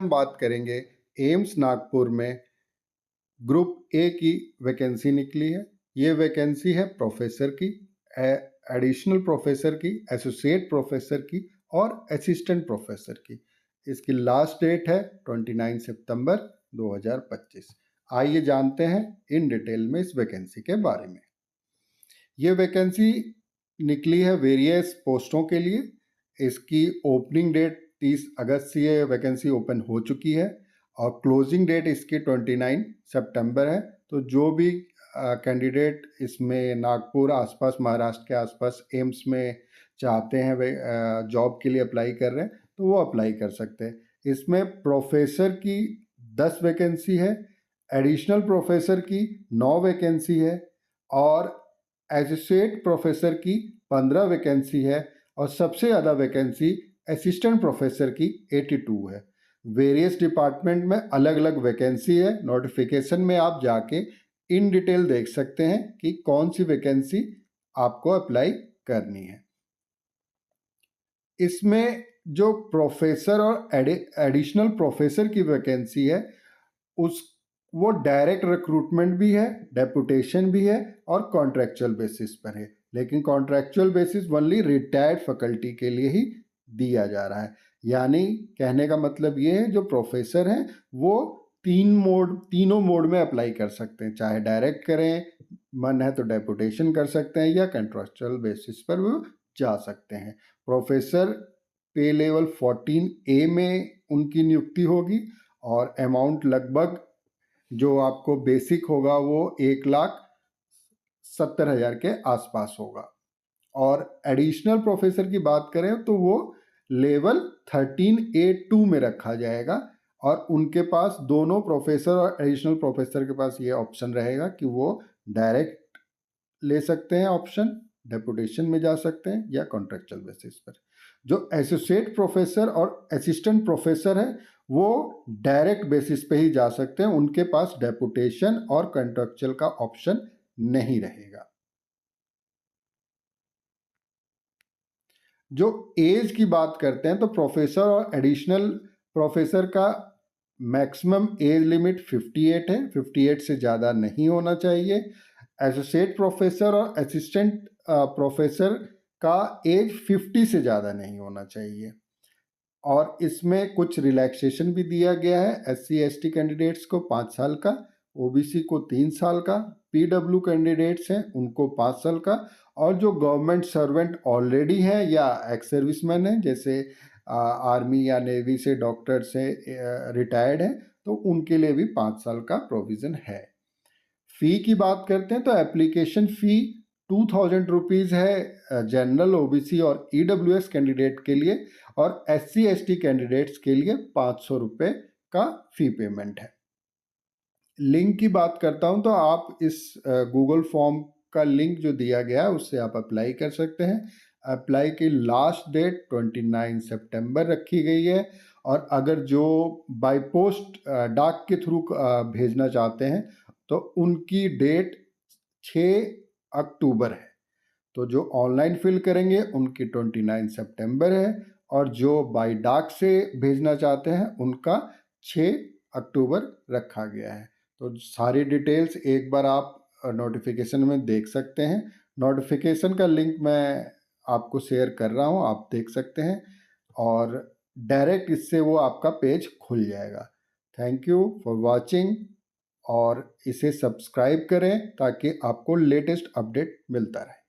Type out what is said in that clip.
हम बात करेंगे एम्स नागपुर में ग्रुप ए की वैकेंसी निकली है। ये वैकेंसी है प्रोफेसर की, एडिशनल प्रोफेसर की, एसोसिएट प्रोफेसर की और असिस्टेंट प्रोफेसर की। इसकी लास्ट डेट है 29 सितंबर 2025। आइए जानते हैं इन डिटेल में इस वैकेंसी के बारे में। ये वैकेंसी निकली है वेरियस पोस्टों के लिए। इसकी ओपनिंग डेट 30 अगस्त से ये वैकेंसी ओपन हो चुकी है और क्लोजिंग डेट इसकी 29 सितंबर है। तो जो भी कैंडिडेट इसमें नागपुर आसपास, महाराष्ट्र के आसपास एम्स में चाहते हैं वे जॉब के लिए अप्लाई कर रहे हैं तो वो अप्लाई कर सकते हैं। इसमें प्रोफेसर की 10 वैकेंसी है, एडिशनल प्रोफेसर की 9 वैकेंसी है और एसोसिएट प्रोफेसर की 15 वैकेंसी है और सबसे ज़्यादा वैकेंसी असिस्टेंट प्रोफेसर की 82 है। वेरियस डिपार्टमेंट में अलग अलग वैकेंसी है। नोटिफिकेशन में आप जाके इन डिटेल देख सकते हैं कि कौन सी वैकेंसी आपको अप्लाई करनी है। इसमें जो प्रोफेसर और एडिशनल प्रोफेसर की वैकेंसी है उस वो डायरेक्ट रिक्रूटमेंट भी है, डेपुटेशन भी है और कॉन्ट्रैक्चुअल बेसिस पर है। लेकिन contractual basis only retired faculty के लिए ही दिया जा रहा है। यानी कहने का मतलब ये है जो प्रोफेसर हैं वो तीनों मोड में अप्लाई कर सकते हैं। चाहे डायरेक्ट करें, मन है तो डेपुटेशन कर सकते हैं या कॉन्ट्रैक्चुअल बेसिस पर वो जा सकते हैं। प्रोफेसर पे लेवल 14A में उनकी नियुक्ति होगी और अमाउंट लगभग जो आपको बेसिक होगा वो 1,70,000 के आसपास होगा। और एडिशनल प्रोफेसर की बात करें तो वो लेवल 13A2 में रखा जाएगा और उनके पास दोनों प्रोफेसर और एडिशनल प्रोफेसर के पास ये ऑप्शन रहेगा कि वो डायरेक्ट ले सकते हैं ऑप्शन, डेपुटेशन में जा सकते हैं या कॉन्ट्रैक्चुअल बेसिस पर। जो एसोसिएट प्रोफेसर और असिस्टेंट प्रोफेसर है वो डायरेक्ट बेसिस पे ही जा सकते हैं, उनके पास डेपुटेशन और कॉन्ट्रैक्चुअल का ऑप्शन नहीं रहेगा। जो एज की बात करते हैं तो प्रोफेसर और एडिशनल प्रोफेसर का मैक्सिमम एज लिमिट 58 है, 58 से ज़्यादा नहीं होना चाहिए। एसोसिएट प्रोफेसर और असिस्टेंट प्रोफेसर का एज 50 से ज़्यादा नहीं होना चाहिए। और इसमें कुछ रिलैक्सेशन भी दिया गया है। SC/ST कैंडिडेट्स को 5 साल का, OBC को 3 साल का, PW कैंडिडेट्स हैं उनको 5 साल का और जो गवर्नमेंट सर्वेंट ऑलरेडी हैं या एक्स सर्विसमैन हैं जैसे आर्मी या नेवी से, डॉक्टर से रिटायर्ड हैं तो उनके लिए भी 5 साल का प्रोविज़न है। फ़ी की बात करते हैं तो एप्लीकेशन फ़ी 2000 रुपीज़ है जनरल, OBC और EWS कैंडिडेट के लिए और SC/ST कैंडिडेट्स के लिए 500 रुपये का फ़ी पेमेंट है। लिंक की बात करता हूं तो आप इस गूगल फॉर्म का लिंक जो दिया गया है उससे आप अप्लाई कर सकते हैं। अप्लाई की लास्ट डेट 29 सितंबर रखी गई है और अगर जो बाय पोस्ट डाक के थ्रू भेजना चाहते हैं तो उनकी डेट 6 अक्टूबर है। तो जो ऑनलाइन फिल करेंगे उनकी 29 सितंबर है और जो बाय डाक से भेजना चाहते हैं उनका 6 अक्टूबर रखा गया है। तो सारी डिटेल्स एक बार आप नोटिफिकेशन में देख सकते हैं। नोटिफिकेशन का लिंक मैं आपको शेयर कर रहा हूँ, आप देख सकते हैं और डायरेक्ट इससे वो आपका पेज खुल जाएगा। थैंक यू फॉर वॉचिंग और इसे सब्सक्राइब करें ताकि आपको लेटेस्ट अपडेट मिलता रहे।